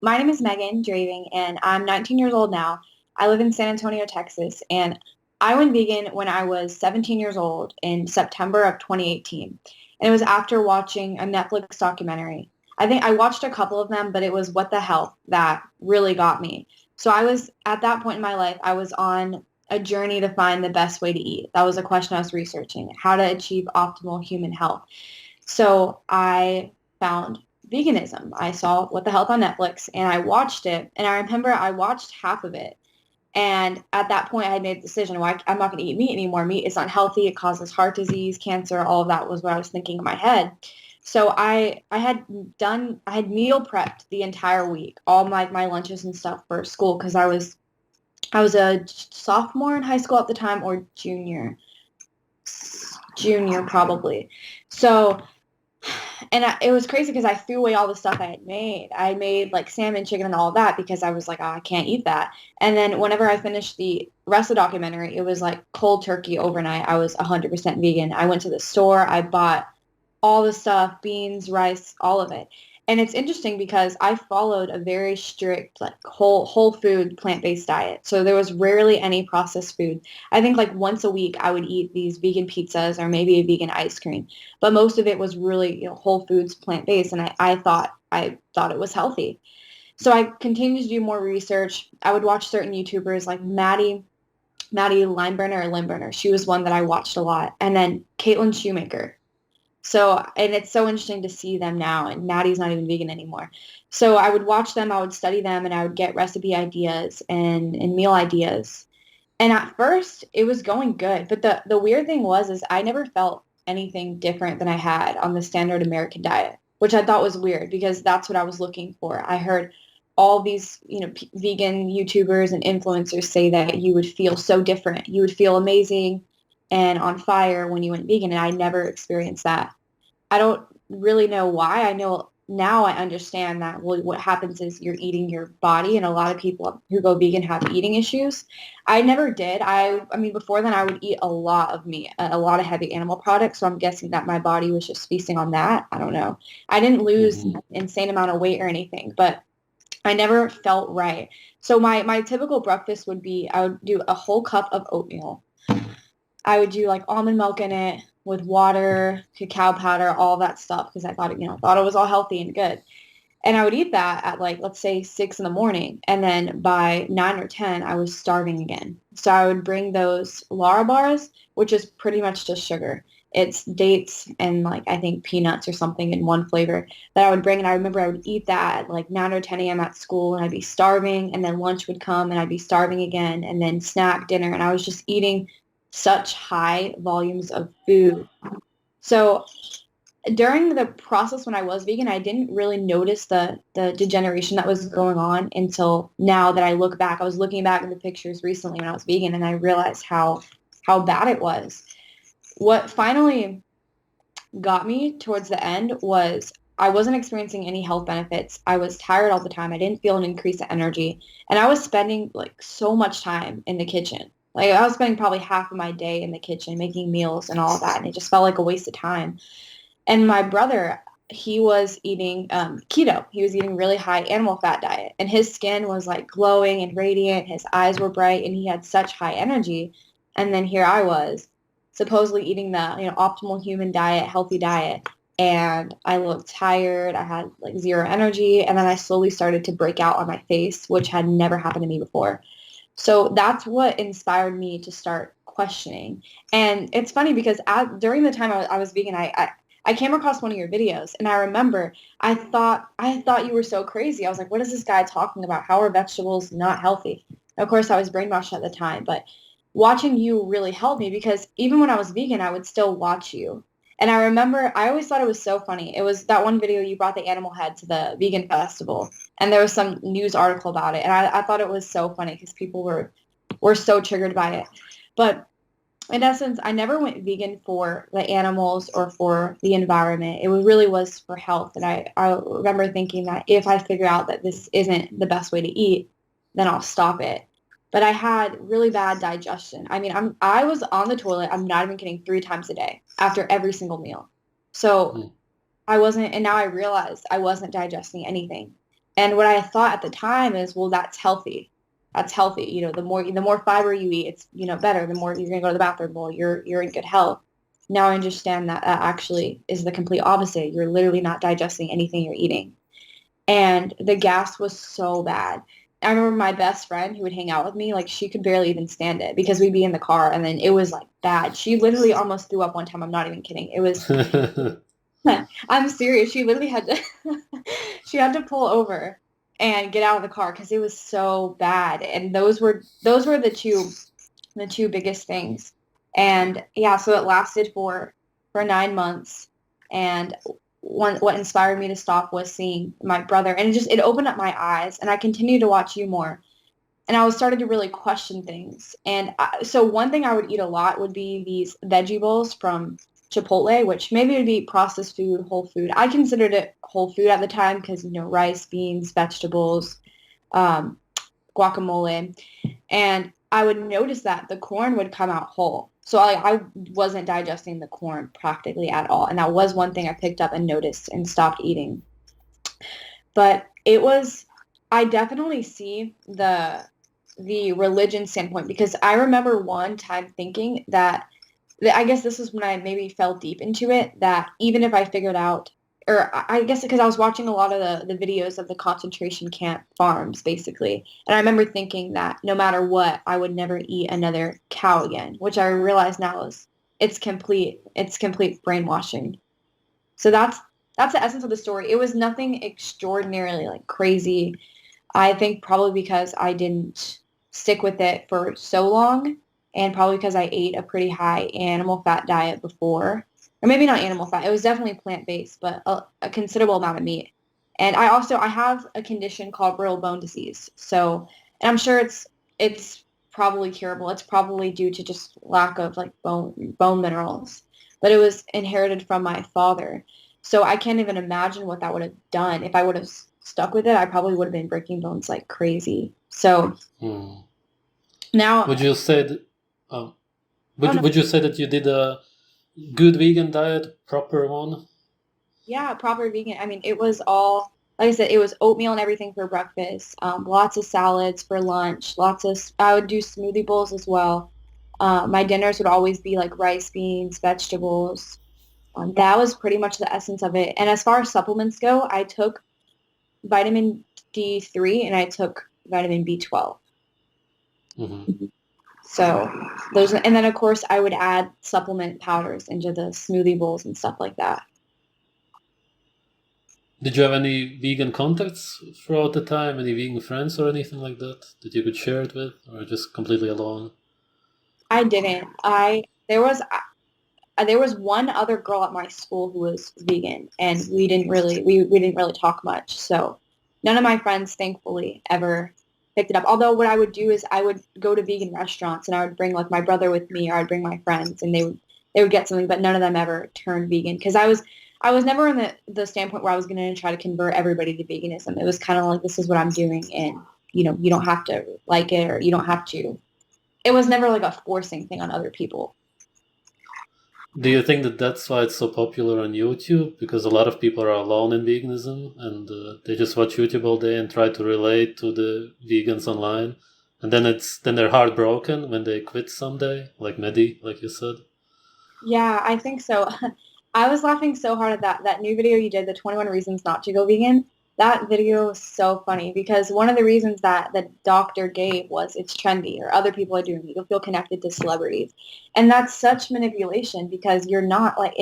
My name is Megan Draving, and I'm 19 years old now. I live in San Antonio, Texas, and I went vegan when I was 17 years old in September of 2018. And it was after watching a Netflix documentary. I think I watched a couple of them, but it was What the Health that really got me. So I was at that point in my life, I was on a journey to find the best way to eat. That was a question I was researching, how to achieve optimal human health. So I found veganism. I saw What the Health on Netflix and I watched it. And I remember I watched half of it. And at that point, I had made the decision, well, I'm not going to eat meat anymore. Meat is unhealthy. It causes heart disease, cancer, all of that was what I was thinking in my head. So I had meal prepped the entire week, all my lunches and stuff for school because I was a sophomore in high school at the time or junior probably. So it was crazy because I threw away all the stuff I had made. I made like salmon, chicken, and all of that because I was like, oh, I can't eat that. And then whenever I finished the rest of the documentary, it was like cold turkey overnight. I was 100% vegan. I went to the store. I bought all the stuff, beans, rice, all of it. And it's interesting because I followed a very strict, like whole food, plant-based diet. So there was rarely any processed food. I think like once a week I would eat these vegan pizzas or maybe a vegan ice cream. But most of it was really, whole foods, plant-based, and I thought it was healthy. So I continued to do more research. I would watch certain YouTubers like Maddie Limeburner. She was one that I watched a lot. And then Caitlin Shoemaker. So, and it's so interesting to see them now, and Maddie's not even vegan anymore. So I would watch them, I would study them, and I would get recipe ideas and meal ideas. And at first, it was going good. But the weird thing is I never felt anything different than I had on the standard American diet, which I thought was weird because that's what I was looking for. I heard all these, vegan YouTubers and influencers say that you would feel so different. You would feel amazing and on fire when you went vegan, and I never experienced that. I don't really know why. I know now I understand that what happens is you're eating your body, and a lot of people who go vegan have eating issues. I never did. I mean, before then I would eat a lot of meat, a lot of heavy animal products. So I'm guessing that my body was just feasting on that. I don't know. I didn't lose Hmm. an insane amount of weight or anything, but I never felt right. So my typical breakfast would be I would do a whole cup of oatmeal. I would do like almond milk in it with water, cacao powder, all that stuff because I thought thought it was all healthy and good. And I would eat that at like let's say 6 in the morning, and then by 9 or 10, I was starving again. So I would bring those Lara bars, which is pretty much just sugar. It's dates and like I think peanuts or something in one flavor that I would bring. And I remember I would eat that at like 9 or 10 a.m. at school, and I'd be starving. And then lunch would come, and I'd be starving again. And then snack, dinner, and I was just eating such high volumes of food. So during the process when I was vegan, I didn't really notice the degeneration that was going on until now that I look back. I was looking back at the pictures recently when I was vegan, and I realized how bad it was. What finally got me towards the end was I wasn't experiencing any health benefits. I was tired all the time. I didn't feel an increase in energy, and I was spending like so much time in the kitchen. Like I was spending probably half of my day in the kitchen making meals and all of that, and it just felt like a waste of time. And my brother, he was eating keto. He was eating really high animal fat diet, and his skin was like glowing and radiant. His eyes were bright, and he had such high energy. And then here I was, supposedly eating the optimal human diet, healthy diet, and I looked tired. I had like zero energy, and then I slowly started to break out on my face, which had never happened to me before. So that's what inspired me to start questioning. And it's funny because during the time I was vegan, I came across one of your videos, and I remember I thought you were so crazy. I was like, what is this guy talking about? How are vegetables not healthy? Of course, I was brainwashed at the time, but watching you really helped me because even when I was vegan, I would still watch you. And I remember I always thought it was so funny. It was that one video you brought the animal head to the vegan festival, and there was some news article about it, and I thought it was so funny because people were so triggered by it. But in essence, I never went vegan for the animals or for the environment. It really was for health. And I remember thinking that if I figure out that this isn't the best way to eat, then I'll stop it. But I had really bad digestion. I mean, I was on the toilet, I'm not even kidding, 3 times a day after every single meal. So I wasn't, and now I realized I wasn't digesting anything. And what I thought at the time is, well, that's healthy. That's healthy. The more fiber you eat, it's, better. The more you're gonna go to the bathroom, well, you're in good health. Now I understand that that actually is the complete opposite. You're literally not digesting anything you're eating. And the gas was so bad. I remember my best friend who would hang out with me, like she could barely even stand it because we'd be in the car and then it was like bad. She literally almost threw up one time. I'm not even kidding. It was, I'm serious. She literally had to, she had to pull over and get out of the car because it was so bad. And those were the two biggest things. And yeah, so it lasted for 9 months. And what inspired me to stop was seeing my brother, and it opened up my eyes. And I continued to watch you more, and I was starting to really question things. And so one thing I would eat a lot would be these veggie bowls from Chipotle, which maybe would be processed food, whole food. I considered it whole food at the time because, rice, beans, vegetables, um, guacamole. And I would notice that the corn would come out whole. So I wasn't digesting the corn practically at all. And that was one thing I picked up and noticed and stopped eating. But I definitely see the religion standpoint, because I remember one time thinking that I guess this is when I maybe fell deep into it, that even if I figured out, or I guess because I was watching a lot of the videos of the concentration camp farms, basically. And I remember thinking that no matter what, I would never eat another cow again, which I realize now it's complete brainwashing. So that's the essence of the story. It was nothing extraordinarily like crazy. I think probably because I didn't stick with it for so long, and probably because I ate a pretty high animal fat diet before. Or maybe not animal fat. It was definitely plant-based, but a considerable amount of meat. And I have a condition called brittle bone disease. So, and I'm sure it's probably curable. It's probably due to just lack of like bone minerals. But it was inherited from my father. So I can't even imagine what that would have done. If I would have stuck with it, I probably would have been breaking bones like crazy. So Hmm. now, Would you say that, um, oh no, would you say that you did a good vegan diet, proper one? yeah, proper vegan. I mean, it was all, like I said, it was oatmeal and everything for breakfast. Lots of salads for lunch. I would do smoothie bowls as well. My dinners would always be like rice, beans, vegetables. That was pretty much the essence of it. And as far as supplements go, I took vitamin D3 and I took vitamin B12. Hmm. So those, and then of course I would add supplement powders into the smoothie bowls and stuff like that. Did you have any vegan contacts throughout the time? Any vegan friends or anything like that you could share it with, or just completely alone? I didn't. There was one other girl at my school who was vegan, and we didn't really talk much. So none of my friends, thankfully, ever picked it up. Although what I would do is I would go to vegan restaurants and I would bring like my brother with me, or I'd bring my friends, and they would get something, but none of them ever turned vegan because I was never in the standpoint where I was going to try to convert everybody to veganism. It was kind of like, this is what I'm doing, and you don't have to like it, or you don't have to. It was never like a forcing thing on other people. Do you think that that's why it's so popular on YouTube? Because a lot of people are alone in veganism and they just watch YouTube all day and try to relate to the vegans online, and then they're heartbroken when they quit someday, like Mehdi, like you said. Yeah, I think so. I was laughing so hard at that new video you did, the 21 reasons not to go vegan. That video was so funny because one of the reasons that the doctor gave was it's trendy, or other people are doing it. You'll feel connected to celebrities. And that's such manipulation because you're not like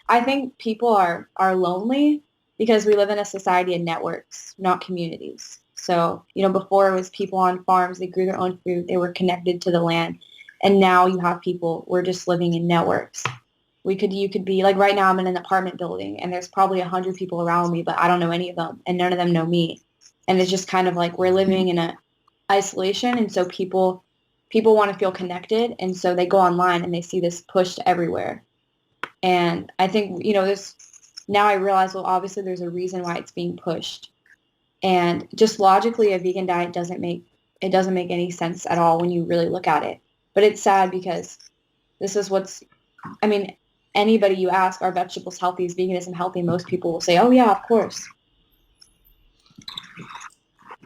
I think people are lonely because we live in a society of networks, not communities. So, before it was people on farms, they grew their own food, they were connected to the land. And now you have people, we're just living in networks. You could be like, right now I'm in an apartment building and there's probably 100 people around me, but I don't know any of them and none of them know me. And it's just kind of like we're living in a isolation. And so people want to feel connected. And so they go online and they see this pushed everywhere. And I think, this, now I realize, well, obviously there's a reason why it's being pushed. And just logically, a vegan diet doesn't make any sense at all when you really look at it. But it's sad because this is I mean, anybody you ask, are vegetables healthy? Is veganism healthy? Most people will say, oh yeah, of course.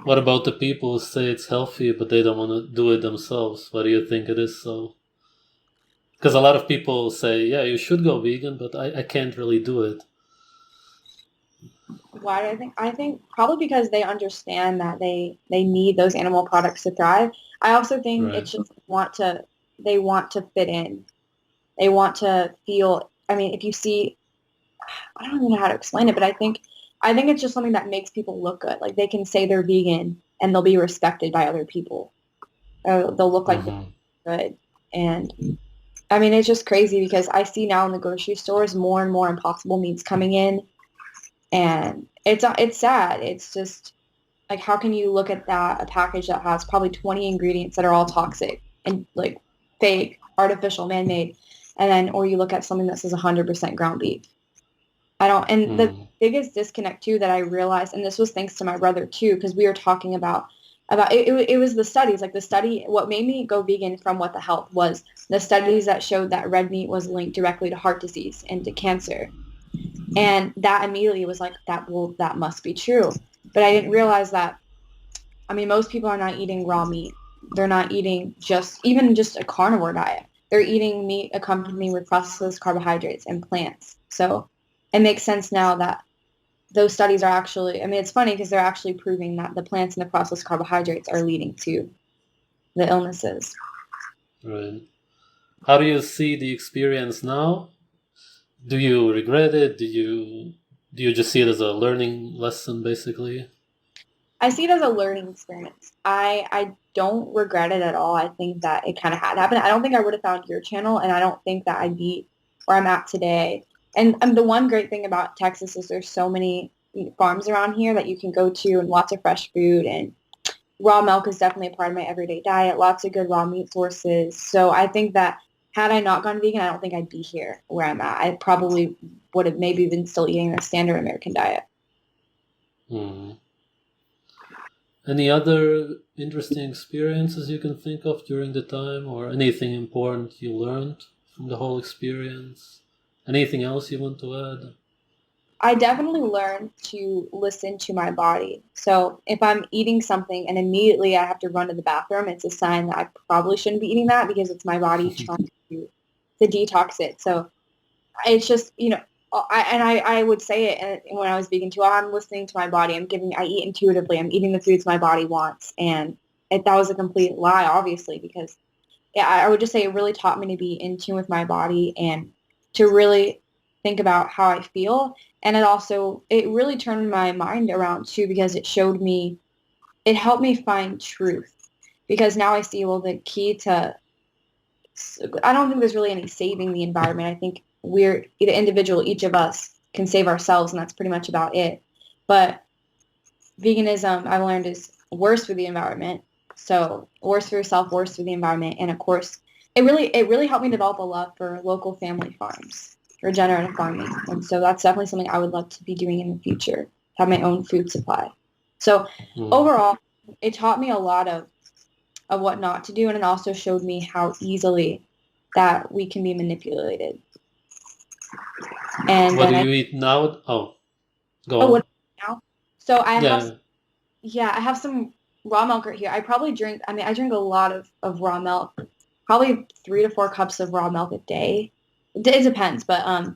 What about the people who say it's healthy, but they don't want to do it themselves? Why do you think it is so? Because a lot of people say, yeah, you should go vegan, but I can't really do it. Why do I think? I think probably because they understand that they need those animal products to thrive. I also think Right. it's just they want to fit in. They want to feel. I mean, if you see, I don't even know how to explain it, but I think it's just something that makes people look good. Like they can say they're vegan and they'll be respected by other people. They'll look like Mm-hmm. they're good. And I mean, it's just crazy because I see now in the grocery stores more and more impossible meats coming in, and it's sad. It's just like how can you look at that a package that has probably 20 ingredients that are all toxic and like fake, artificial, man-made, and then or you look at something that says 100% ground beef. I don't, and the Mm-hmm. biggest disconnect too that I realized, and this was thanks to my brother too, because we were talking about it was the studies, like the study, what made me go vegan from What the Health was the studies that showed that red meat was linked directly to heart disease and to cancer. And that immediately was like, that must be true. But I didn't realize that, I mean, most people are not eating raw meat. They're not eating even just a carnivore diet. They're eating meat accompanied with processed carbohydrates and plants. So it makes sense now that those studies are actually, I mean, it's funny because they're actually proving that the plants and the processed carbohydrates are leading to the illnesses. Right. How do you see the experience now? Do you regret it? Do you just see it as a learning lesson, basically? I see it as a learning experience. I don't regret it at all. I think that it kind of had happened. I don't think I would have found your channel, and I don't think that I'd be where I'm at today. And the one great thing about Texas is there's so many farms around here that you can go to and lots of fresh food, and raw milk is definitely a part of my everyday diet. Lots of good raw meat sources. So I think that had I not gone vegan, I don't think I'd be here where I'm at. I probably would have maybe been still eating the standard American diet. Hmm. Any other interesting experiences you can think of during the time, or anything important you learned from the whole experience? Anything else you want to add? I definitely learned to listen to my body. So if I'm eating something and immediately I have to run to the bathroom, it's a sign that I probably shouldn't be eating that because it's my body trying to detox it. So it's just, I would say it when I was vegan too. I'm listening to my body. I eat intuitively. I'm eating the foods my body wants. And that was a complete lie, obviously, because yeah, I would just say it really taught me to be in tune with my body and to really think about how I feel. And it really turned my mind around too because it helped me find truth. Because now I see, well, the key to, I don't think there's really any saving the environment. I think we're the individual, each of us can save ourselves, and that's pretty much about it. But veganism, I've learned, is worse for the environment. So worse for yourself, worse for the environment, and of course, it really helped me develop a love for local family farms, regenerative farming, and so that's definitely something I would love to be doing in the future. Have my own food supply. So Hmm. overall, it taught me a lot of what not to do, and it also showed me how easily that we can be manipulated. And What then do you eat now? Oh, go what on. now? So Yeah. I have some raw milk right here. I drink a lot of raw milk, probably 3 to 4 cups of raw milk a day. It depends, but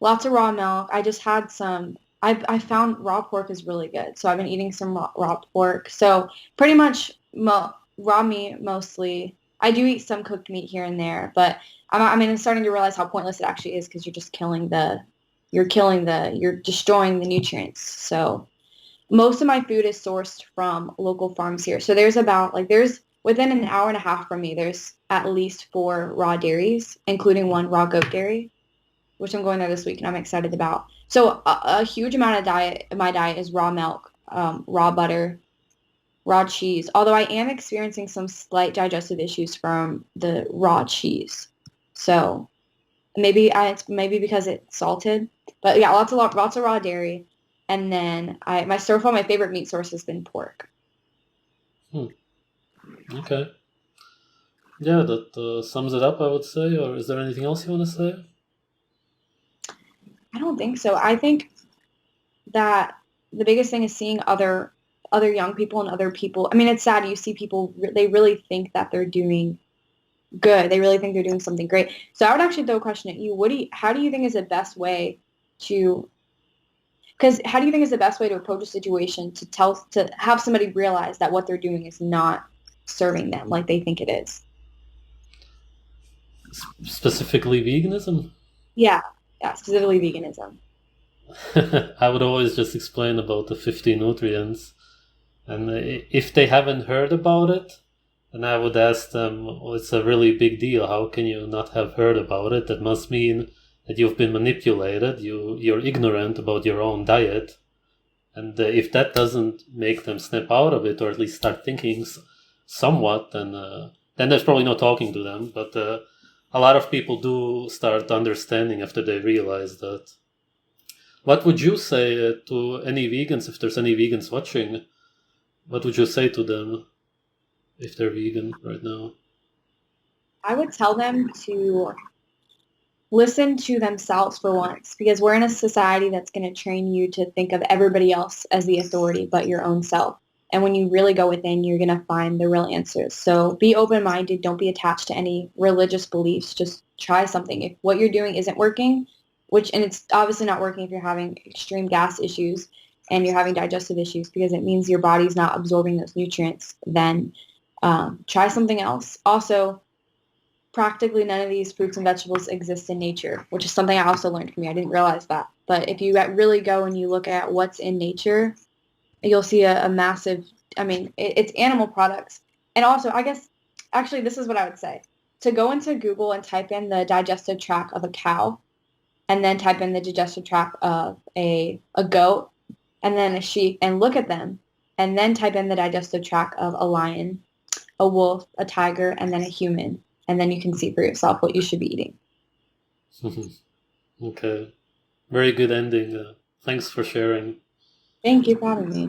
lots of raw milk. I just had some, I found raw pork is really good. So I've been eating some raw pork. So pretty much raw meat mostly. I do eat some cooked meat here and there, but I'm starting to realize how pointless it actually is because you're destroying the nutrients. So most of my food is sourced from local farms here. So there's within an hour and a half from me, there's at least 4 raw dairies, including one raw goat dairy, which I'm going there this week and I'm excited about. So a huge amount of my diet is raw milk, raw butter, raw cheese. Although I am experiencing some slight digestive issues from the raw cheese. So it's maybe because it's salted, but yeah, lots of raw dairy. And then so far my favorite meat source has been pork. Hmm. Okay. Yeah, that sums it up, I would say. Or is there anything else you want to say? I don't think so. I think that the biggest thing is seeing other young people and other people. I mean, it's sad. You see people, they really think that they're doing good. They really think they're doing something great. So I would actually throw a question at you. How do you think is the best way to, because how do you think is the best way to approach a situation to have somebody realize that what they're doing is not serving them like they think it is? Specifically veganism? Yeah, yeah, specifically veganism. I would always just explain about the 50 nutrients. And if they haven't heard about it, then I would ask them, well, it's a really big deal. How can you not have heard about it? That must mean that you've been manipulated. You're ignorant about your own diet. And if that doesn't make them snap out of it, or at least start thinking somewhat, then there's probably no talking to them. But a lot of people do start understanding after they realize that. What would you say to any vegans, if there's any vegans watching? What would you say to them if they're vegan right now? I would tell them to listen to themselves for once, because we're in a society that's going to train you to think of everybody else as the authority but your own self. And when you really go within, you're going to find the real answers. So be open-minded. Don't be attached to any religious beliefs. Just try something. If what you're doing isn't working, and it's obviously not working if you're having extreme gas issues and you're having digestive issues, because it means your body's not absorbing those nutrients, then try something else. Also, practically none of these fruits and vegetables exist in nature, which is something I also learned from you. I didn't realize that. But if you really go and you look at what's in nature, you'll see a massive, I mean, it's animal products. And also, I guess, actually, this is what I would say. To go into Google and type in the digestive tract of a cow, and then type in the digestive tract of a goat, and then a sheep, and look at them, and then type in the digestive tract of a lion, a wolf, a tiger, and then a human. And then you can see for yourself what you should be eating. Okay. Very good ending. Thanks for sharing. Thank you for having me.